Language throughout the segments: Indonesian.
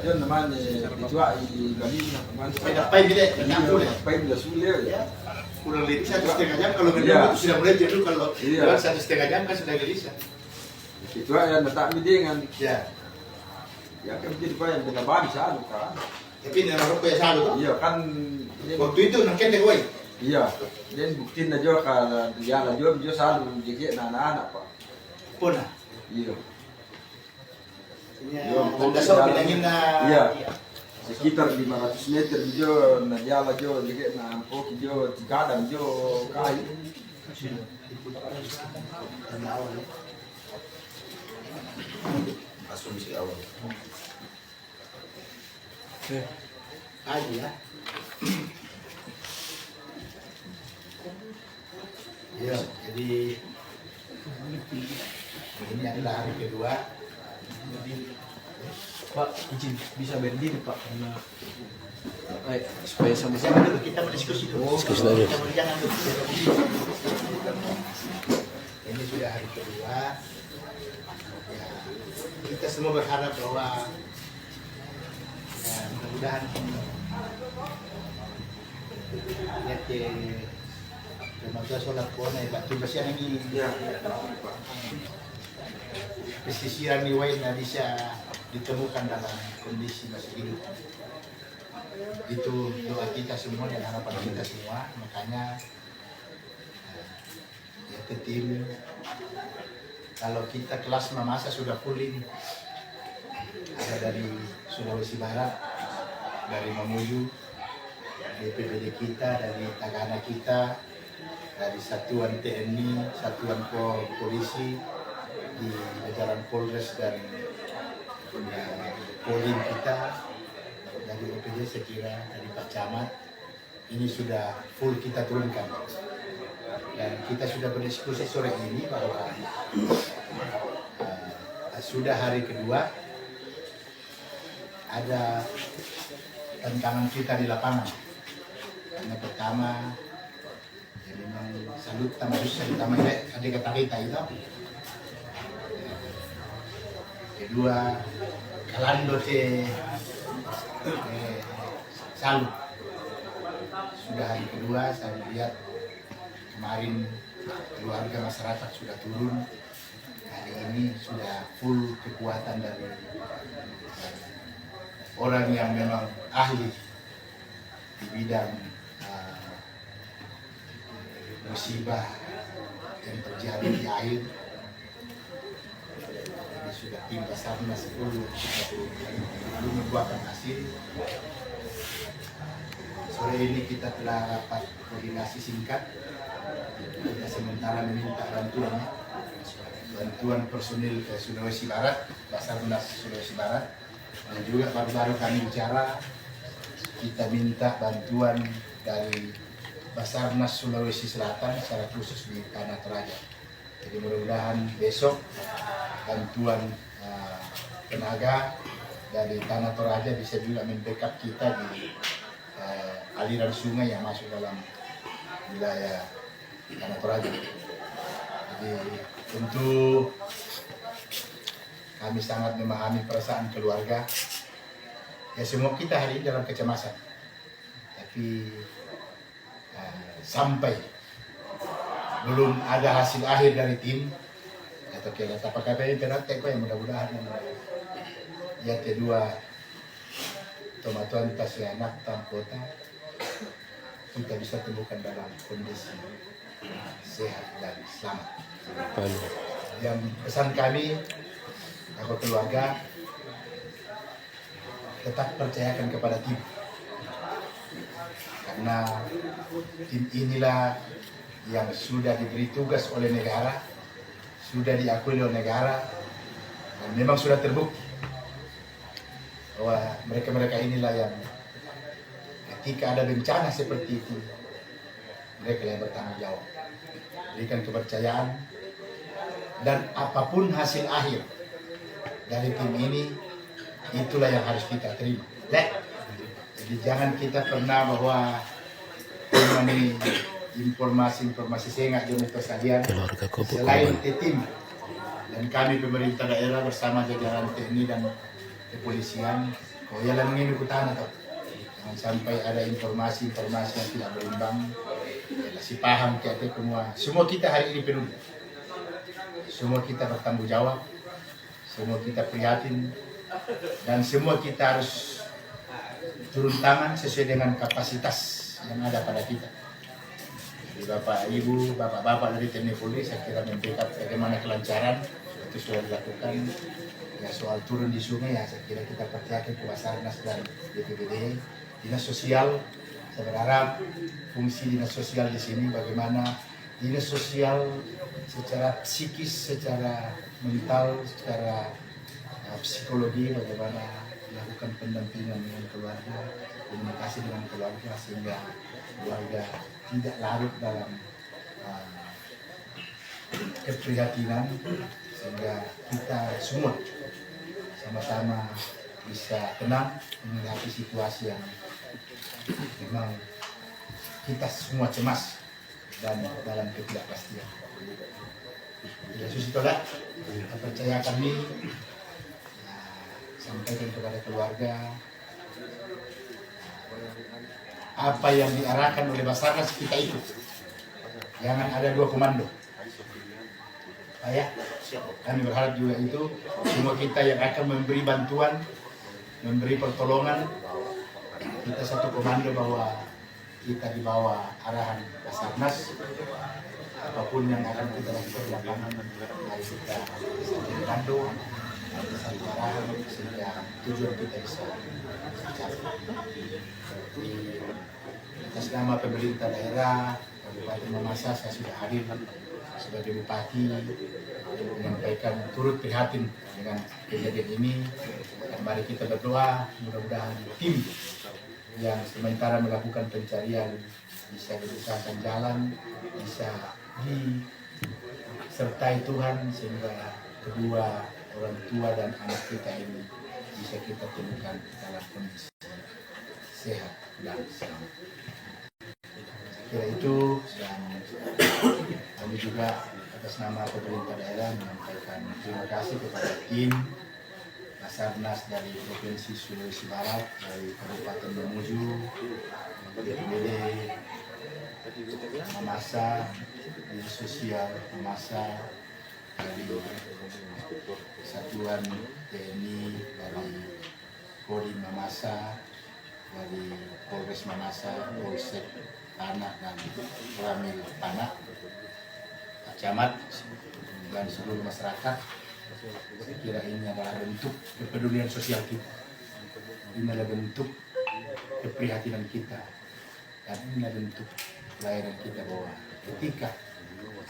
Yun naman, dijual galing na naman. Pay bile, Pay bila sulit ya. Kurang lebih 1,5 jam kalau minum itu sudah mulai jenuh kalau Iya. 1,5 jam kan sudah gelisah. Itu ya mata dengan Ya. ya kan jadi banyak benaban selalu kan. Tapi dengan rokok ya selalu tuh. Iya kan. Waktu itu nangken deh, woi. Iya. Dan bukti na jo ka ya na jo selalu jadi anak-anak pak. Puna. Iya. Ya, tanda so bilangin na. Iya. Sekitar 500 meter jo na jala jo jadi na ampo jo tikadang jo kai. Asumsi awal. Aja ya. Ya, jadi ini adalah hari kedua. Pak, izin bisa berdiri Pak karena supaya sama-sama Jangan dulu kita berdiskusi dulu. Diskusi dulu. Kita jangan dulu. Ini sudah hari kedua. Ya, kita semua berharap bahwa ya, mudah-mudahan lihat remaja sholat pon batu bersih ini Iya. pesisiran Niwain bisa ditemukan dalam kondisi masih hidup. Itu doa kita semua dan harapan kita semua. Makanya ya ke tim kalau kita kelas masa sudah full ini ada dari Sulawesi Barat, dari Mamuju, BPBD kita, dari Tagana kita, dari Satuan TNI, Satuan Polisi di jajaran Polres dan Polim kita, dari OPD saya kira dari Pak Camat ini sudah full kita turunkan dan kita sudah berdiskusi sore ini bahwa sudah hari kedua ada tantangan kita di lapangan. Yang pertama ya memang salut sama susah ditambah ada kata kita itu. Kedua kalando salut. Sudah hari kedua saya lihat kemarin keluarga masyarakat sudah turun. Hari ini sudah full kekuatan dari orang yang memang ahli di bidang musibah yang terjadi di air. Ini sudah tim Basarnas 10 belum membuahkan hasil. Sore ini kita telah rapat koordinasi singkat. Kita sementara meminta bantuan personil ke Sulawesi Barat, Basarnas Sulawesi Barat. Dan juga baru-baru kami bicara, kita minta bantuan dari Basarnas Sulawesi Selatan secara khusus di Tanah Toraja. Jadi mudah-mudahan besok bantuan tenaga dari Tanah Toraja bisa juga membackup kita di aliran sungai yang masuk dalam wilayah Tanah Toraja. Jadi tentu kami sangat memahami perasaan keluarga. Ya semua kita hari ini dalam kecemasan. Tapi sampai belum ada hasil akhir dari tim atau kita apakah yang terdapat yang mudah-mudahan ya kedua tomatuan tasyanak tan kota kita bisa temukan dalam kondisi sehat dan selamat. Yang pesan kami aku keluarga tetap percayakan kepada tim karena tim inilah yang sudah diberi tugas oleh negara, sudah diakui oleh negara dan memang sudah terbukti bahwa mereka-mereka inilah yang ketika ada bencana seperti itu mereka yang bertanggung jawab. Berikan kepercayaan dan apapun hasil akhir dari tim ini itulah yang harus kita terima. Jadi jangan kita pernah bahwa ini informasi saya nggak jauh sekalian selain tim dan kami pemerintah daerah bersama jajaran TNI dan kepolisian Oh ya lang ini kutana to. Jangan sampai ada informasi-informasi yang tidak berimbang. Si paham kita semua kita hari ini peduli. Semua kita bertanggung jawab. Semua kita prihatin dan semua kita harus turun tangan sesuai dengan kapasitas yang ada pada kita. Jadi Bapak Ibu, Bapak-bapak dari TNI Polri saya kira membackup bagaimana kelancaran itu sudah dilakukan. Ya soal turun di sungai ya saya kira kita percayakan ke Basarnas dan BPBD. Dinas sosial, saya berharap fungsi dinas sosial di sini bagaimana dinas sosial secara psikis, secara mental, secara psikologi bagaimana melakukan pendampingan dengan keluarga, komunikasi dengan keluarga sehingga keluarga tidak larut dalam keprihatinan sehingga kita semua sama-sama bisa tenang menghadapi situasi yang memang kita semua cemas dan dalam ketidakpastian. Yesus itulah percaya kami sampaikan kepada keluarga apa yang diarahkan oleh Basarnas kita ikut. Jangan ada dua komando. Ya, kami berharap juga itu semua kita yang akan memberi bantuan, memberi pertolongan, kita satu komando bahwa kita di bawah arahan Basarnas. Apapun yang akan kita lakukan di lapangan, mari kita komando, satu arahan sehingga tujuan kita bisa tercapai. Di atas nama pemerintah daerah Kabupaten Mamasa saya sudah hadir sebagai bupati untuk menyampaikan turut prihatin dengan kejadian ini. Dan mari kita berdoa mudah-mudahan tim yang sementara melakukan pencarian bisa dibukakan jalan, bisa disertai Tuhan sehingga kedua orang tua dan anak kita ini bisa kita temukan dalam kondisi sehat dan selamat. Kira itu dan kami juga atas nama pemerintah daerah menyampaikan terima kasih kepada tim Basarnas dari Provinsi Sulawesi Barat, dari Kabupaten Mamuju, BPBD, Mamasa, Dinas Sosial Mamasa, dari Satuan TNI, dari Kodim Mamasa, dari Polres Mamasa, Polsek Tanah dan Ramil Tanah, Pak Camat dan seluruh masyarakat. Saya kira ini adalah bentuk kepedulian sosial kita. Ini adalah bentuk keprihatinan kita. Dan ini adalah bentuk pelayanan kita bahwa ketika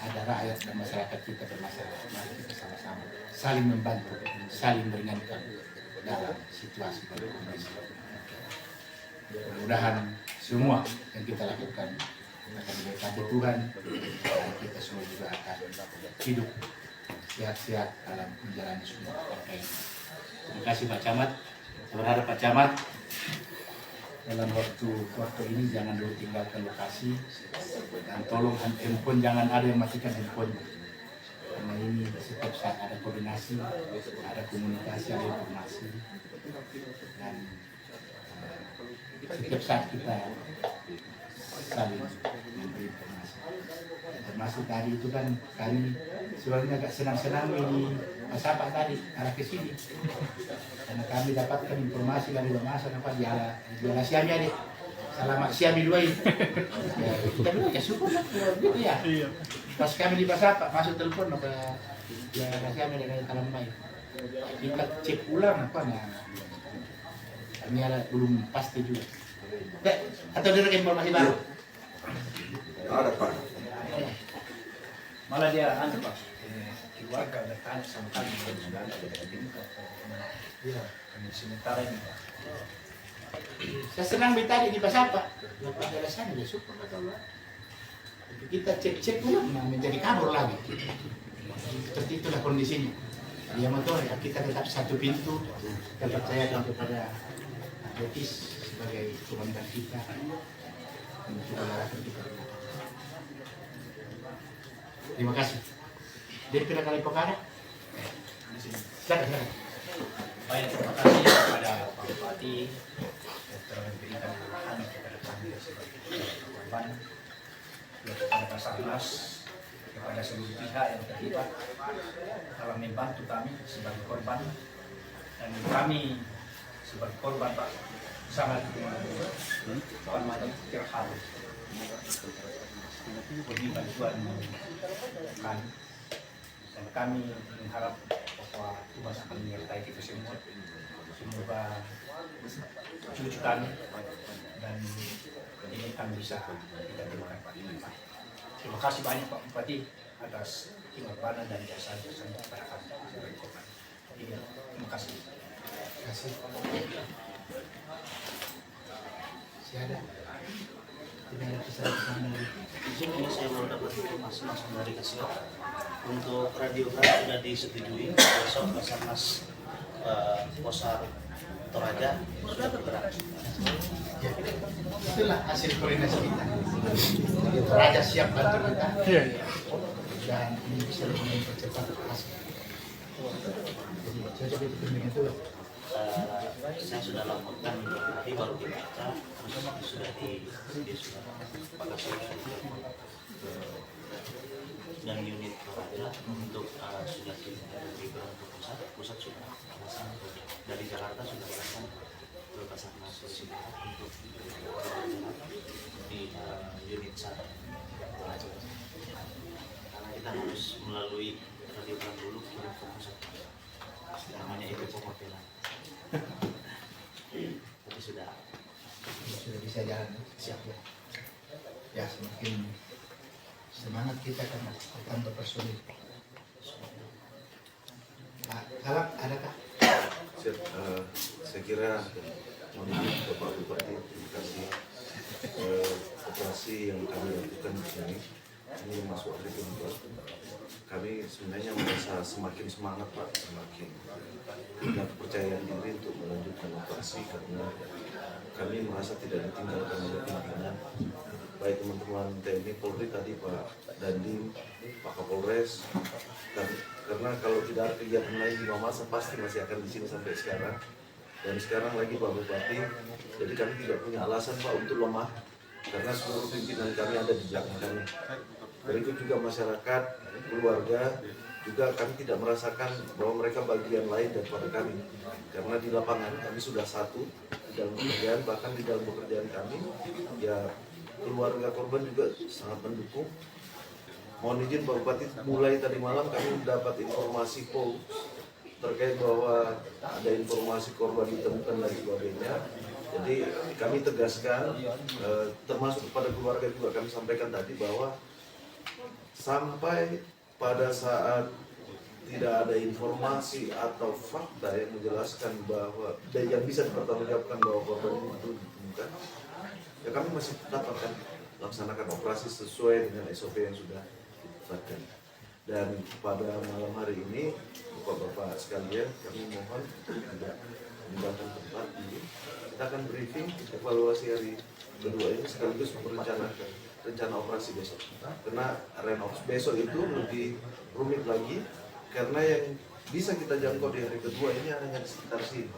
ada rakyat dan masyarakat kita bermasalah, mari kita sama-sama saling membantu, saling meringankan dalam situasi dan kondisi. Mudah-mudahan semua yang kita lakukan akan diberkati Tuhan dan kita semua juga akan hidup sehat-sehat dalam menjalani semua perkara. Terima kasih Pak Camat. Saya berharap Pak Camat dalam waktu ini jangan dulu tinggalkan lokasi dan tolong handphone jangan ada yang matikan handphone. Karena ini setiap saat ada koordinasi, ada komunikasi, ada informasi dan setiap saat kita saling memberi informasi. Termasuk tadi itu kan kami sebenarnya agak senang-senang ini Mas Apa tadi arah ke sini karena kami dapatkan informasi dari Mamasa apa dia siamnya deh selamat siami dua ini ya, kita bilang ya syukur lah gitu ya pas kami di Mas Apa masuk telepon ke ya siamnya dengan kalam baik kita cek ulang apa nah kami ada belum pasti juga atau ada informasi baru Ada Pak. Malah dia Pak keluarga bertanya sama kami iya sementara ini Pak. Saya senang tadi di Basapa lepas alasan dia syukur kata Allah. Kita cek-cek ulang menjadi kabur lagi seperti itulah kondisinya. Dia motor ya kita tetap satu pintu kita percayakan kepada Betis sebagai komandan kita untuk mengarahkan kita. Terima kasih. Jadi kita kali pokara. Silakan. Baik, terima kasih kepada Pak Bupati yang telah memberikan arahan kepada kami sebagai korban, kepada Basarnas, kepada seluruh pihak yang terlibat dalam membantu kami sebagai korban, dan kami sebagai korban Pak sangat terharu bagi bantuan kami, dan kami mengharap bahwa Tuhan akan menyertai kita semua. Semoga cucu kami dan ini kami bisa kita terima. Terima kasih banyak Pak Bupati atas pengorbanan dan jasa-jasanya kepada kami sebagai korban. Terima kasih. Terima kasih. Siapa? Tidak ada pesan-pesan dari Di sini saya mau dapat informasi langsung dari Kasio untuk radiogram sudah disetujui. Besok Basarnas Posar Toraja sudah bergerak. ya. Itulah hasil koordinasi kita. Raja siap bantu kita. Dan ini bisa lebih mempercepat hasil. Jadi cocok itu dengan itu. Saya sudah laporkan tadi baru dibaca, terus sudah Pak Kasio dan unit Toraja untuk sudah diberikan untuk pusat sudah alasan dari Jakarta sudah alasan ke Basarnas Sulawesi Barat untuk di unit 1 karena kita harus melalui radiogram dulu kirim ke pusat, namanya itu pemodelan. Tapi sudah bisa jalan siap ya. Ya semakin semangat kita kan akan berpersonil. Pak Kalak adakah? Siap, saya kira menurut Bapak Bupati, terima kasih. Operasi yang kami lakukan di sini ini masuk hari kedua. Kami sebenarnya merasa semakin semangat Pak, semakin punya kepercayaan diri untuk melanjutkan operasi karena kami merasa tidak ditinggalkan oleh pimpinan. Baik teman-teman TNI Polri tadi Pak Dandim, Pak Kapolres, karena kalau tidak ada kegiatan lain di masa pasti masih akan di sini sampai sekarang. Dan sekarang lagi Pak Bupati, jadi kami tidak punya alasan Pak untuk lemah karena seluruh pimpinan kami ada di belakang kami. Berikut juga masyarakat, keluarga, juga kami tidak merasakan bahwa mereka bagian lain daripada kami. Karena di lapangan kami sudah satu di dalam pekerjaan, bahkan di dalam pekerjaan kami, ya keluarga korban juga sangat mendukung. Mohon izin Pak Bupati, mulai tadi malam kami mendapat informasi terkait bahwa ada informasi korban ditemukan dan sebagainya. Jadi kami tegaskan, termasuk kepada keluarga juga kami sampaikan tadi bahwa sampai pada saat tidak ada informasi atau fakta yang menjelaskan bahwa yang bisa dipertanggungjawabkan bahwa korban itu ditemukan, ya kami masih tetap akan laksanakan operasi sesuai dengan SOP yang sudah ditetapkan. Dan pada malam hari ini, Bapak-bapak sekalian, kami mohon tidak meninggalkan tempat ini. Kita akan briefing evaluasi hari kedua ini sekaligus merencanakan rencana operasi besok. Karena renops besok itu lebih rumit lagi karena yang bisa kita jangkau di hari kedua ini hanya di sekitar sini.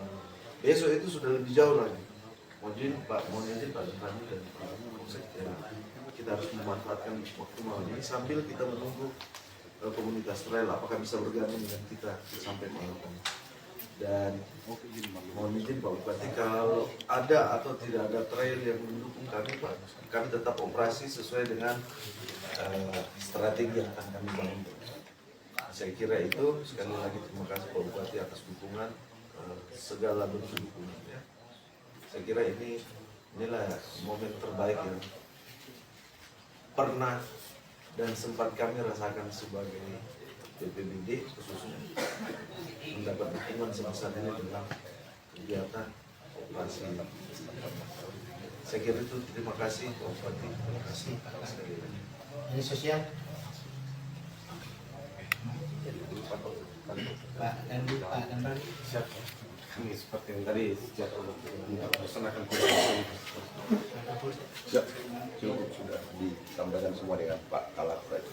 Besok itu sudah lebih jauh lagi. Mohon izin Pak Dani dan Pak Polsek, ya, kita harus memanfaatkan waktu malam ini sambil kita menunggu komunitas trail apakah bisa bergabung dengan kita sampai malam ini. Dan mohon izin Pak Bupati, kalau ada atau tidak ada trail yang mendukung kami Pak, kami tetap operasi sesuai dengan strategi yang akan kami bangun. Saya kira itu, sekali lagi terima kasih Pak Bupati atas dukungan, segala bentuk dukungan ya. Saya kira inilah momen terbaik yang pernah dan sempat kami rasakan sebagai BPBD, khususnya mendapat dukungan sebesar ini dalam kegiatan operasi. Saya kira itu, terima kasih Pak Bupati, terima kasih sekali lagi. Ini sosial. Pak dan Siap. Ini seperti yang tadi sejak melaksanakan komunikasi. Siap. Cukup sudah disampaikan semua dengan Pak Kalak tadi.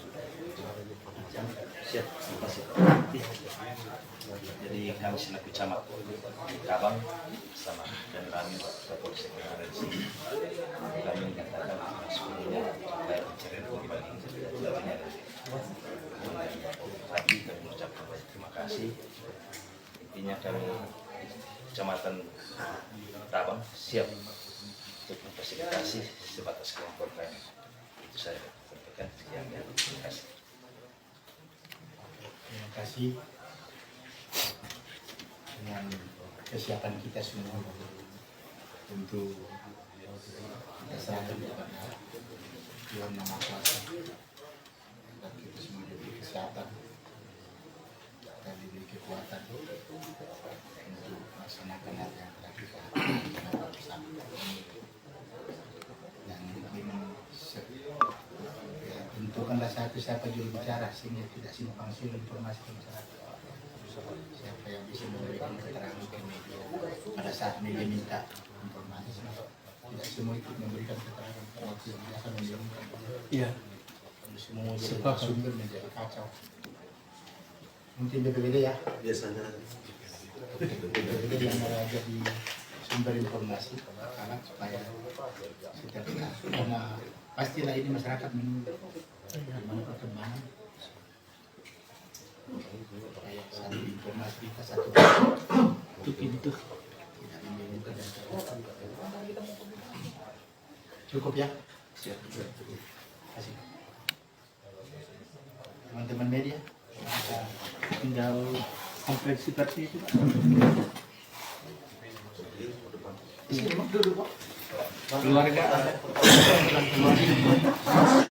siap, terima kasih. Jadi kami selaku camat Kabang sama dan kami kepolisian yang ada di sini. Kami menyatakan sepenuhnya supaya pencarian korban ini tentunya lagi kami mengucapkan banyak terima kasih. Intinya kami Kecamatan Tabang siap untuk memfasilitasi sebatas kemampuan kami. Itu saya sampaikan. Sekian ya. Terima kasih. Terima kasih. Dengan kesiapan kita semua untuk kita serahkan kepada Tuhan Yang Maha Kuasa, dan kita semua diberi kesehatan dan diberi kekuatan untuk melaksanakan hal yang telah kita lakukan bersama. Dan mungkin ya, tentukanlah satu siapa juru bicara sehingga tidak simpang siur informasi ke masyarakat. Siapa yang bisa memberikan keterangan ke media pada saat media minta informasi, tidak semua ikut memberikan keterangan waktu yang biasa memberikan. Iya. Semua jadi sumber menjadi kacau. Mungkin BPBD ya. Biasanya BPBD yang jadi sumber informasi karena supaya setiap karena pastilah ini masyarakat menunggu bagaimana perkembangan. Supaya satu informasi kita satu pintu tidak membingungkan dan cukup ya. Siap. Terima kasih. Teman-teman media, Tinggal konferensi seperti itu. Keluarga ada.